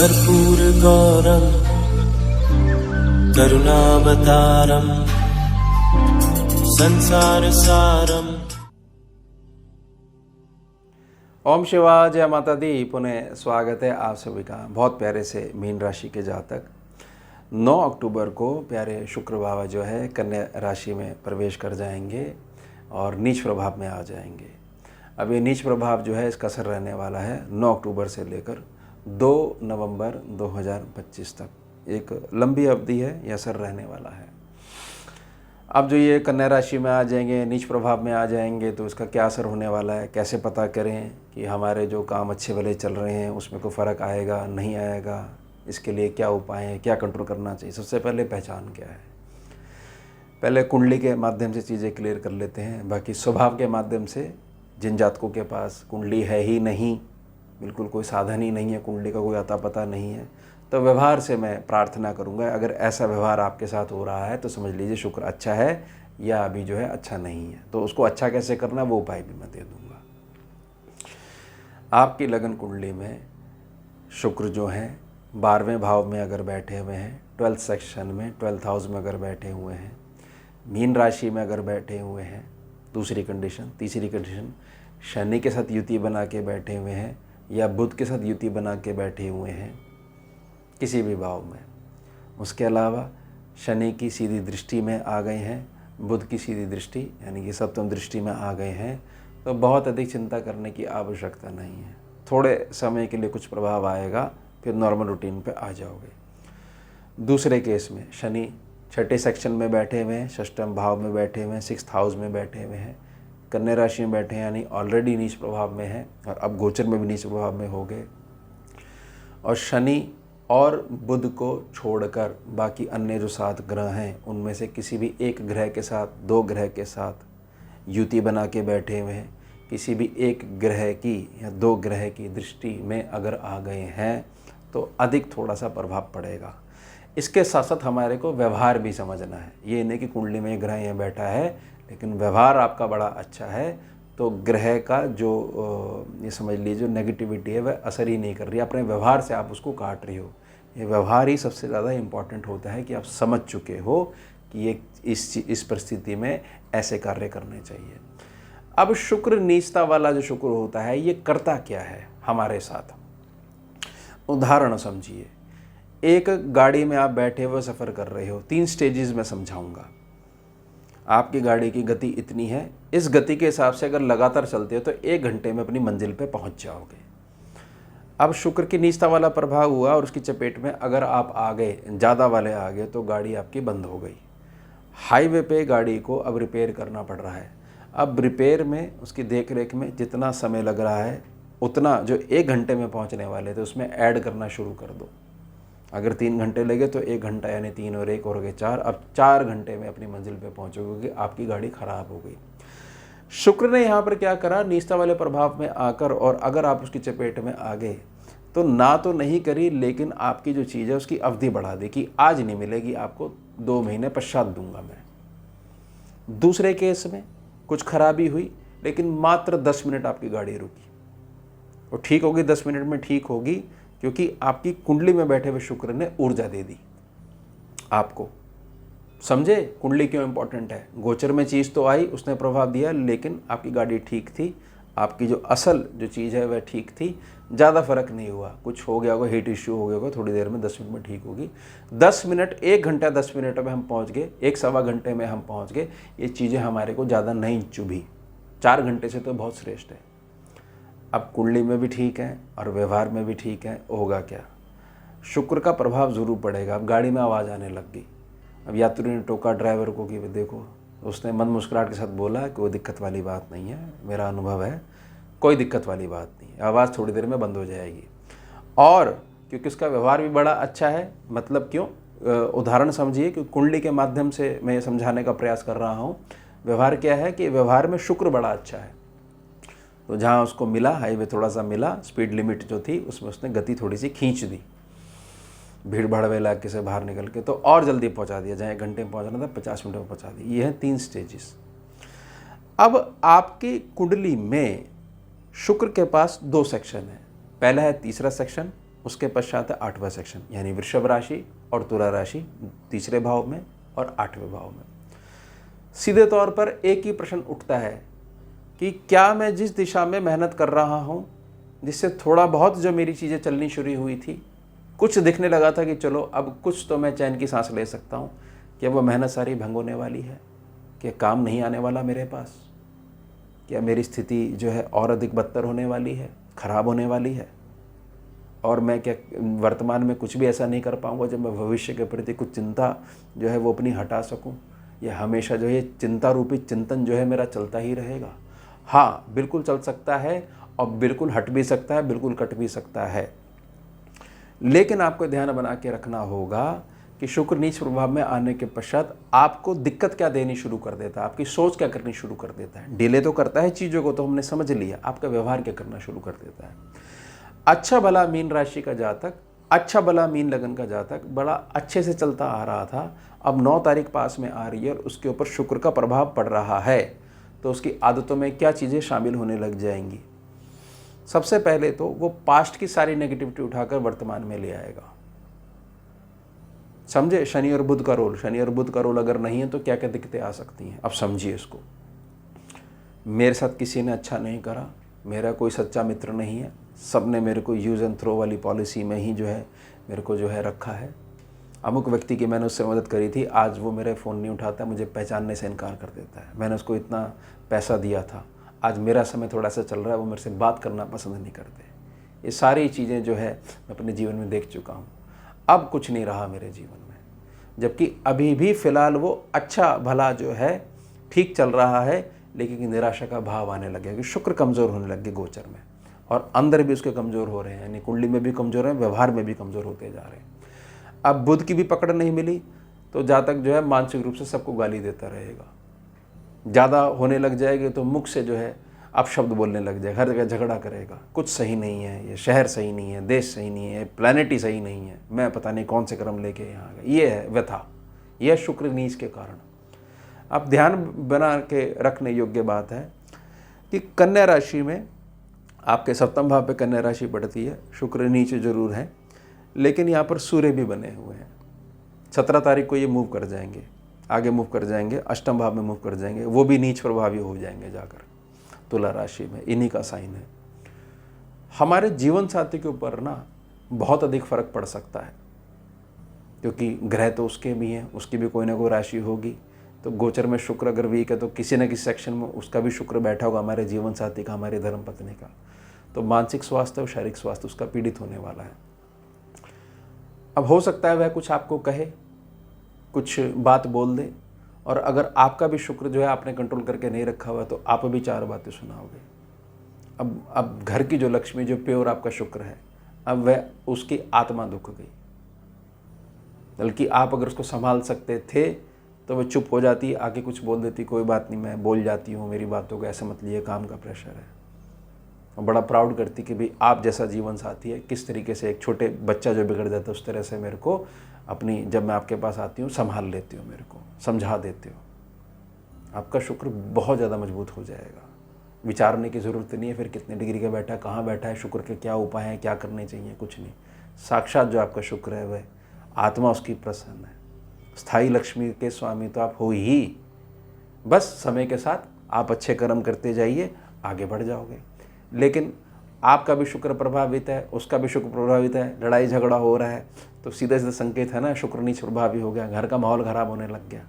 कर्पूरगौरं करुणावतारं संसारसारं। ओम शिवाय, जय माता दी। पुनः स्वागत है आप सभी का। बहुत प्यारे से मीन राशि के जातक 9 अक्टूबर को प्यारे शुक्र बाबा जो है कन्या राशि में प्रवेश कर जाएंगे और नीच प्रभाव में आ जाएंगे। अब ये नीच प्रभाव जो है इसका असर रहने वाला है 9 अक्टूबर से लेकर 2 नवंबर 2025 तक। एक लंबी अवधि है, यह असर रहने वाला है। अब जो ये कन्या राशि में आ जाएंगे, नीच प्रभाव में आ जाएंगे, तो इसका क्या असर होने वाला है, कैसे पता करें कि हमारे जो काम अच्छे भले चल रहे हैं उसमें कोई फ़र्क आएगा नहीं आएगा, इसके लिए क्या उपाय हैं, क्या कंट्रोल करना चाहिए। सबसे पहले पहचान क्या है, पहले कुंडली के माध्यम से चीज़ें क्लियर कर लेते हैं। बाकी स्वभाव के माध्यम से जिन जातकों के पास कुंडली है ही नहीं, बिल्कुल कोई साधन ही नहीं है, कुंडली का कोई अता पता नहीं है, तो व्यवहार से मैं प्रार्थना करूंगा। अगर ऐसा व्यवहार आपके साथ हो रहा है तो समझ लीजिए शुक्र अच्छा है या अभी जो है अच्छा नहीं है। तो उसको अच्छा कैसे करना वो उपाय भी मैं दे दूंगा। आपकी लगन कुंडली में शुक्र जो है 12वें भाव में अगर बैठे हुए हैं, 12th सेक्शन में 12th हाउस में अगर बैठे हुए हैं, मीन राशि में अगर बैठे हुए हैं, दूसरी कंडीशन। तीसरी कंडीशन, शनि के साथ युति बना के बैठे हुए हैं या बुध के साथ युति बना के बैठे हुए हैं किसी भी भाव में। उसके अलावा शनि की सीधी दृष्टि में आ गए हैं, बुध की सीधी दृष्टि यानी कि सप्तम दृष्टि में आ गए हैं, तो बहुत अधिक चिंता करने की आवश्यकता नहीं है। थोड़े समय के लिए कुछ प्रभाव आएगा, फिर नॉर्मल रूटीन पे आ जाओगे। दूसरे केस में शनि 6ठे सेक्शन में बैठे हुए हैं, 6ठम भाव में बैठे हुए हैं, 6th हाउस में बैठे हुए हैं, कन्या राशि में बैठे हैं, यानी ऑलरेडी नीच प्रभाव में है और अब गोचर में भी नीच प्रभाव में हो गए। और शनि और बुध को छोड़कर बाकी अन्य जो 7 ग्रह हैं उनमें से किसी भी एक ग्रह के साथ, 2 ग्रह के साथ युति बना के बैठे हुए हैं, किसी भी एक ग्रह की या 2 ग्रह की दृष्टि में अगर आ गए हैं तो अधिक थोड़ा सा प्रभाव पड़ेगा। इसके साथ साथ हमारे को व्यवहार भी समझना है। ये नहीं कि कुंडली में ग्रह यहाँ बैठा है लेकिन व्यवहार आपका बड़ा अच्छा है, तो ग्रह का जो ये समझ लीजिए जो नेगेटिविटी है वह असर ही नहीं कर रही है, अपने व्यवहार से आप उसको काट रही हो। ये व्यवहार ही सबसे ज़्यादा इम्पॉर्टेंट होता है कि आप समझ चुके हो कि ये इस परिस्थिति में ऐसे कार्य करने चाहिए। अब शुक्र नीचता वाला जो शुक्र होता है ये करता क्या है हमारे साथ, उदाहरण समझिए। एक गाड़ी में आप बैठे हुए सफ़र कर रहे हो, 3 स्टेजेस में समझाऊंगा। आपकी गाड़ी की गति इतनी है, इस गति के हिसाब से अगर लगातार चलते हो तो 1 घंटे में अपनी मंजिल पे पहुंच जाओगे। अब शुक्र की नीचता वाला प्रभाव हुआ और उसकी चपेट में अगर आप आ गए, ज़्यादा वाले आ गए, तो गाड़ी आपकी बंद हो गई। हाईवे पे गाड़ी को अब रिपेयर करना पड़ रहा है। अब रिपेयर में उसकी देख रेख में जितना समय लग रहा है उतना जो 1 घंटे में पहुँचने वाले थे उसमें ऐड करना शुरू कर दो। अगर 3 घंटे लगे तो 1 घंटा यानी 3 और 1 और गए 4। अब 4 घंटे में अपनी मंजिल पे पहुंचोगे क्योंकि आपकी गाड़ी खराब हो गई। शुक्र ने यहाँ पर क्या करा, नीचता वाले प्रभाव में आकर, और अगर आप उसकी चपेट में आ गए तो ना तो नहीं करी लेकिन आपकी जो चीज़ है उसकी अवधि बढ़ा दी कि आज नहीं मिलेगी, आपको 2 महीने पश्चात दूंगा मैं। दूसरे केस में कुछ खराबी हुई लेकिन मात्र 10 मिनट आपकी गाड़ी रुकी और ठीक होगी, 10 मिनट में ठीक होगी क्योंकि आपकी कुंडली में बैठे हुए शुक्र ने ऊर्जा दे दी आपको। समझे कुंडली क्यों इंपॉर्टेंट है। गोचर में चीज़ तो आई, उसने प्रभाव दिया, लेकिन आपकी गाड़ी ठीक थी, आपकी जो असल जो चीज़ है वह ठीक थी, ज़्यादा फर्क नहीं हुआ। कुछ हो गया होगा, हीट इश्यू हो गया होगा, थोड़ी देर में 10 मिनट में ठीक होगी। 10 मिनट, 1 घंटा 10 मिनट में हम पहुँच गए, 1 सवा घंटे में हम पहुँच गए। ये चीज़ें हमारे को ज़्यादा नहीं चुभी, 4 घंटे से तो बहुत श्रेष्ठ है। अब कुंडली में भी ठीक है और व्यवहार में भी ठीक है। होगा क्या, शुक्र का प्रभाव ज़रूर पड़ेगा। अब गाड़ी में आवाज़ आने लग गई। अब यात्री ने टोका ड्राइवर को कि देखो, उसने मंद मुस्कुराहट के साथ बोला कि कोई दिक्कत वाली बात नहीं है, मेरा अनुभव है, कोई दिक्कत वाली बात नहीं है, आवाज़ थोड़ी देर में बंद हो जाएगी। और क्योंकि उसका व्यवहार भी बड़ा अच्छा है, मतलब क्यों, उदाहरण समझिए कि कुंडली के माध्यम से मैं समझाने का प्रयास कर रहा हूँ। व्यवहार क्या है कि व्यवहार में शुक्र बड़ा अच्छा है, तो जहाँ उसको मिला, हाईवे थोड़ा सा मिला, स्पीड लिमिट जो थी उसमें उसने गति थोड़ी सी खींच दी, भीड़ भाड़ वाले इलाके से बाहर निकल के, तो और जल्दी पहुँचा दिया। जहाँ 1 घंटे में पहुँचना था 50 मिनट में पहुँचा दी। ये हैं 3 स्टेजेस। अब आपकी कुंडली में शुक्र के पास 2 सेक्शन है। पहला है तीसरा सेक्शन उसके पश्चात है 8वां सेक्शन, यानी वृषभ राशि और तुला राशि तीसरे भाव में और 8वें भाव में। सीधे तौर पर एक ही प्रश्न उठता है कि क्या मैं जिस दिशा में मेहनत कर रहा हूँ, जिससे थोड़ा बहुत जो मेरी चीज़ें चलनी शुरू हुई थी, कुछ दिखने लगा था कि चलो अब कुछ तो मैं चैन की सांस ले सकता हूँ, क्या वो मेहनत सारी भंग होने वाली है? क्या काम नहीं आने वाला मेरे पास? क्या मेरी स्थिति जो है और अधिक बदतर होने वाली है, खराब होने वाली है? और मैं क्या वर्तमान में कुछ भी ऐसा नहीं कर पाऊँगा जब मैं भविष्य के प्रति कुछ चिंता जो है वो अपनी हटा सकूँ? या हमेशा जो है चिंता रूपी चिंतन जो है मेरा चलता ही रहेगा? हाँ, बिल्कुल चल सकता है और बिल्कुल हट भी सकता है, बिल्कुल कट भी सकता है। लेकिन आपको ध्यान बना के रखना होगा कि शुक्र नीच प्रभाव में आने के पश्चात आपको दिक्कत क्या देनी शुरू कर देता है, आपकी सोच क्या करनी शुरू कर देता है। डिले तो करता है चीज़ों को, तो हमने समझ लिया, आपका व्यवहार क्या करना शुरू कर देता है। अच्छा भला मीन राशि का जातक, अच्छा भला मीन लगन का जातक बड़ा अच्छे से चलता आ रहा था, अब 9 तारीख पास में आ रही है और उसके ऊपर शुक्र का प्रभाव पड़ रहा है, तो उसकी आदतों में क्या चीज़ें शामिल होने लग जाएंगी। सबसे पहले तो वो पास्ट की सारी नेगेटिविटी उठाकर वर्तमान में ले आएगा। समझे? शनि और बुध का रोल, शनि और बुध का रोल अगर नहीं है तो क्या क्या दिक्कतें आ सकती हैं। अब समझिए इसको। मेरे साथ किसी ने अच्छा नहीं करा, मेरा कोई सच्चा मित्र नहीं है, सब ने मेरे को यूज़ एंड थ्रो वाली पॉलिसी में ही जो है मेरे को जो है रखा है। अमुक व्यक्ति की मैंने उससे मदद करी थी, आज वो मेरे फ़ोन नहीं उठाता, मुझे पहचानने से इनकार कर देता है। मैंने उसको इतना पैसा दिया था, आज मेरा समय थोड़ा सा चल रहा है, वो मेरे से बात करना पसंद नहीं करते। ये सारी चीज़ें जो है मैं अपने जीवन में देख चुका हूँ। अब कुछ नहीं रहा मेरे जीवन में, जबकि अभी भी फ़िलहाल वो अच्छा भला जो है ठीक चल रहा है, लेकिन निराशा का भाव आने लगे कि शुक्र कमज़ोर होने लगे गोचर में, और अंदर भी उसके कमज़ोर हो रहे हैं, यानी कुंडली में भी कमज़ोर हैं, व्यवहार में भी कमज़ोर होते जा रहे हैं। अब बुध की भी पकड़ नहीं मिली तो जातक जो है मानसिक रूप से सबको गाली देता रहेगा। ज़्यादा होने लग जाएगी तो मुख से जो है अपशब्द बोलने लग जाएगा, हर जगह झगड़ा करेगा, कुछ सही नहीं है, ये शहर सही नहीं है, देश सही नहीं है, प्लैनेट ही सही नहीं है, मैं पता नहीं कौन से कर्म लेके यहाँ आ गया। ये है व्यथा, यह शुक्र नीच के कारण। अब ध्यान बना के रखने योग्य बात है कि कन्या राशि में आपके 7वें भाव पे कन्या राशि पड़ती है, शुक्र नीच जरूर है, लेकिन यहाँ पर सूर्य भी बने हुए हैं। 17 तारीख को ये मूव कर जाएंगे, आगे मूव कर जाएंगे, 8वें भाव में मूव कर जाएंगे, वो भी नीच प्रभावी हो जाएंगे जाकर तुला राशि में। इन्हीं का साइन है। हमारे जीवन साथी के ऊपर ना बहुत अधिक फर्क पड़ सकता है, क्योंकि ग्रह तो उसके भी हैं, उसकी भी कोई ना कोई राशि होगी। तो गोचर में शुक्र अगर वीक है तो किसी न किसी सेक्शन में उसका भी शुक्र बैठा होगा, हमारे जीवन साथी का, हमारे धर्म पत्नी का। तो मानसिक स्वास्थ्य और शारीरिक स्वास्थ्य उसका पीड़ित होने वाला है। अब हो सकता है वह कुछ आपको कहे, कुछ बात बोल दे, और अगर आपका भी शुक्र जो है आपने कंट्रोल करके नहीं रखा हुआ तो आप भी 4 बातें सुनाओगे। अब घर की जो लक्ष्मी, जो प्योर आपका शुक्र है, अब वह उसकी आत्मा दुख गई। बल्कि आप अगर उसको संभाल सकते थे तो वह चुप हो जाती, आगे कुछ बोल देती, कोई बात नहीं मैं बोल जाती हूँ, मेरी बातों को ऐसा मत लिए, काम का प्रेशर है। और बड़ा प्राउड करती कि भाई आप जैसा जीवन साथी है, किस तरीके से एक छोटे बच्चा जो बिगड़ जाता है उस तरह से मेरे को अपनी, जब मैं आपके पास आती हूँ संभाल लेती हूँ, मेरे को समझा देते हो। आपका शुक्र बहुत ज़्यादा मजबूत हो जाएगा। विचारने की ज़रूरत नहीं है फिर कितने डिग्री का बैठा है, कहाँ बैठा है, शुक्र के क्या उपाय हैं, क्या करने चाहिए, कुछ नहीं। साक्षात जो आपका शुक्र है वह आत्मा उसकी प्रसन्न है। स्थायी लक्ष्मी के स्वामी तो आप हो ही। बस समय के साथ आप अच्छे कर्म करते जाइए, आगे बढ़ जाओगे। लेकिन आपका भी शुक्र प्रभावित है, उसका भी शुक्र प्रभावित है, लड़ाई झगड़ा हो रहा है, तो सीधा सीधा संकेत है ना, शुक्र नीच प्रभावी हो गया, घर का माहौल खराब होने लग गया।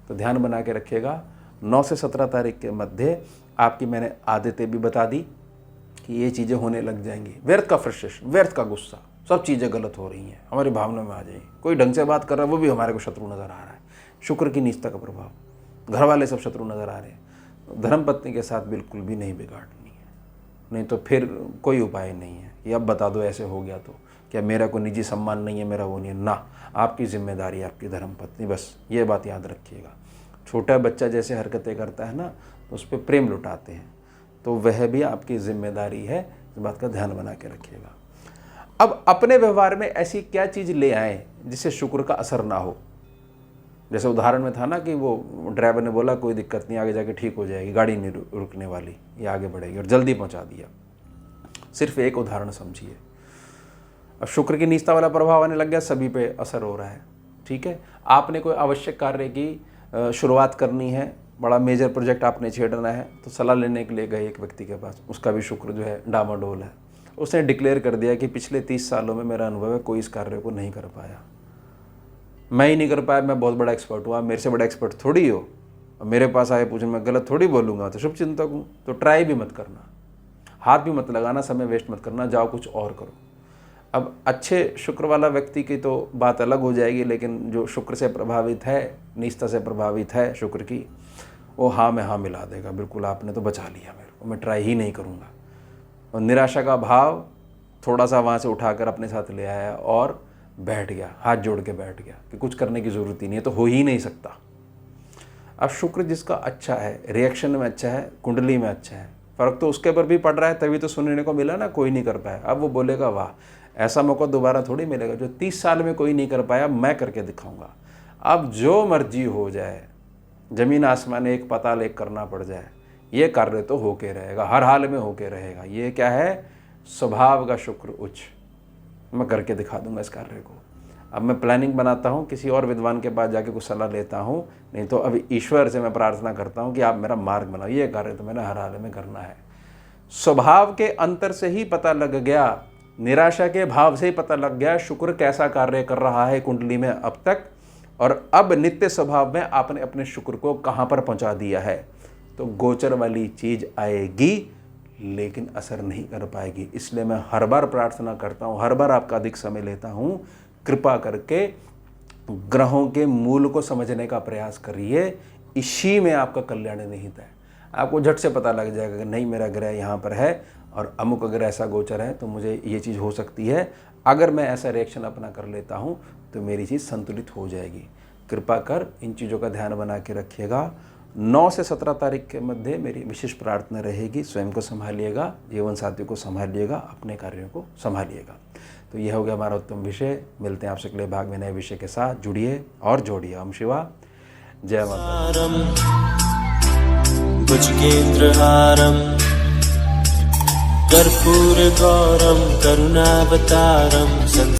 तो ध्यान बना के रखिएगा। 9 से 17 तारीख के मध्य आपकी मैंने आदतें भी बता दी कि ये चीज़ें होने लग जाएंगी। व्यर्थ का फ्रस्ट्रेशन, व्यर्थ का गुस्सा, सब चीज़ें गलत हो रही हैं, हमारी भावना में आ जाएगी। कोई ढंग से बात कर रहा है वो भी हमारे को शत्रु नज़र आ रहा है। शुक्र की नीचता का प्रभाव, घर वाले सब शत्रु नज़र आ रहे हैं। धर्मपत्नी के साथ बिल्कुल भी नहीं बिगाड़नी है, नहीं तो फिर कोई उपाय नहीं है। ये अब बता दो ऐसे हो गया तो क्या मेरा कोई निजी सम्मान नहीं है, मेरा वो नहीं है ना, आपकी जिम्मेदारी है आपकी धर्मपत्नी। बस ये बात याद रखिएगा। छोटा बच्चा जैसे हरकतें करता है ना, तो उस पर प्रेम लुटाते हैं, तो वह भी आपकी जिम्मेदारी है, इस बात का ध्यान बना के रखिएगा। अब अपने व्यवहार में ऐसी क्या चीज़ ले आए जिससे शुक्र का असर ना हो। जैसे उदाहरण में था ना कि वो ड्राइवर ने बोला कोई दिक्कत नहीं, आगे जाके ठीक हो जाएगी, गाड़ी नहीं रुकने वाली, ये आगे बढ़ेगी, और जल्दी पहुंचा दिया। सिर्फ एक उदाहरण समझिए। अब शुक्र की नीचता वाला प्रभाव आने लग गया, सभी पे असर हो रहा है। ठीक है, आपने कोई आवश्यक कार्य की शुरुआत करनी है, बड़ा मेजर प्रोजेक्ट आपने छेड़ना है, तो सलाह लेने के लिए गए एक व्यक्ति के पास, उसका भी शुक्र जो है डामाडोल है। उसने डिक्लेयर कर दिया कि पिछले 30 सालों में मेरा अनुभव है कोई इस कार्य को नहीं कर पाया, मैं ही नहीं कर पाया, मैं बहुत बड़ा एक्सपर्ट हूँ, आप मेरे से बड़ा एक्सपर्ट थोड़ी हो, और मेरे पास आए पूछे मैं गलत थोड़ी बोलूँगा, तो शुभ चिंतक हूँ। तो ट्राई भी मत करना, हाथ भी मत लगाना, समय वेस्ट मत करना, जाओ कुछ और करो। अब अच्छे शुक्र वाला व्यक्ति की तो बात अलग हो जाएगी, लेकिन जो शुक्र से प्रभावित है, नीचता से प्रभावित है शुक्र की, वो हाँ में हाँ मिला देगा, बिल्कुल आपने तो बचा लिया मेरे को, मैं ट्राई ही नहीं करूँगा। और निराशा का भाव थोड़ा सा वहाँ से उठाकर अपने साथ ले आया और बैठ गया, हाथ जोड़ के बैठ गया कि कुछ करने की ज़रूरत ही नहीं है, तो हो ही नहीं सकता। अब शुक्र जिसका अच्छा है, रिएक्शन में अच्छा है, कुंडली में अच्छा है, फ़र्क तो उसके ऊपर भी पड़ रहा है, तभी तो सुनने को मिला ना कोई नहीं कर पाया। अब वो बोलेगा वाह, ऐसा मौका दोबारा थोड़ी मिलेगा, जो 30 साल में कोई नहीं कर पाया मैं करके दिखाऊंगा। अब जो मर्जी हो जाए, ज़मीन आसमान एक पाताल एक करना पड़ जाए, ये कार्य तो होके रहेगा, हर हाल में होके रहेगा। ये क्या है, स्वभाव का शुक्र उच्च, मैं करके दिखा दूंगा इस कार्य को। अब मैं प्लानिंग बनाता हूँ, किसी और विद्वान के पास जाके कुछ सलाह लेता हूँ, नहीं तो अभी ईश्वर से मैं प्रार्थना करता हूँ कि आप मेरा मार्ग बनाओ, ये कार्य तो मैंने हर हाल में करना है। स्वभाव के अंतर से ही पता लग गया, निराशा के भाव से ही पता लग गया शुक्र कैसा कार्य कर रहा है कुंडली में अब तक, और अब नित्य स्वभाव में आपने अपने शुक्र को कहाँ पर पहुँचा दिया है। तो गोचर वाली चीज़ आएगी लेकिन असर नहीं कर पाएगी। इसलिए मैं हर बार प्रार्थना करता हूँ, हर बार आपका अधिक समय लेता हूँ, कृपा करके ग्रहों के मूल को समझने का प्रयास करिए, इसी में आपका कल्याण निहित है। आपको झट से पता लग जाएगा कि नहीं मेरा ग्रह यहाँ पर है और अमुक अगर ऐसा गोचर है तो मुझे ये चीज़ हो सकती है, अगर मैं ऐसा रिएक्शन अपना कर लेता हूँ तो मेरी चीज़ संतुलित हो जाएगी। कृपा कर इन चीज़ों का ध्यान बना के रखिएगा। 9 से 17 तारीख के मध्य मेरी विशेष प्रार्थना रहेगी। स्वयं को संभालिएगा, जीवन साथी को संभालिएगा, अपने कार्यों को संभालिएगा। तो यह हो गया हमारा उत्तम विषय। मिलते हैं आपसे अगले भाग में नए विषय के साथ। जुड़िए और जोड़िए। ओम शिवा, जय माता। भुजगेन्द्रहारं कर्पूरगौरं करुणावतारं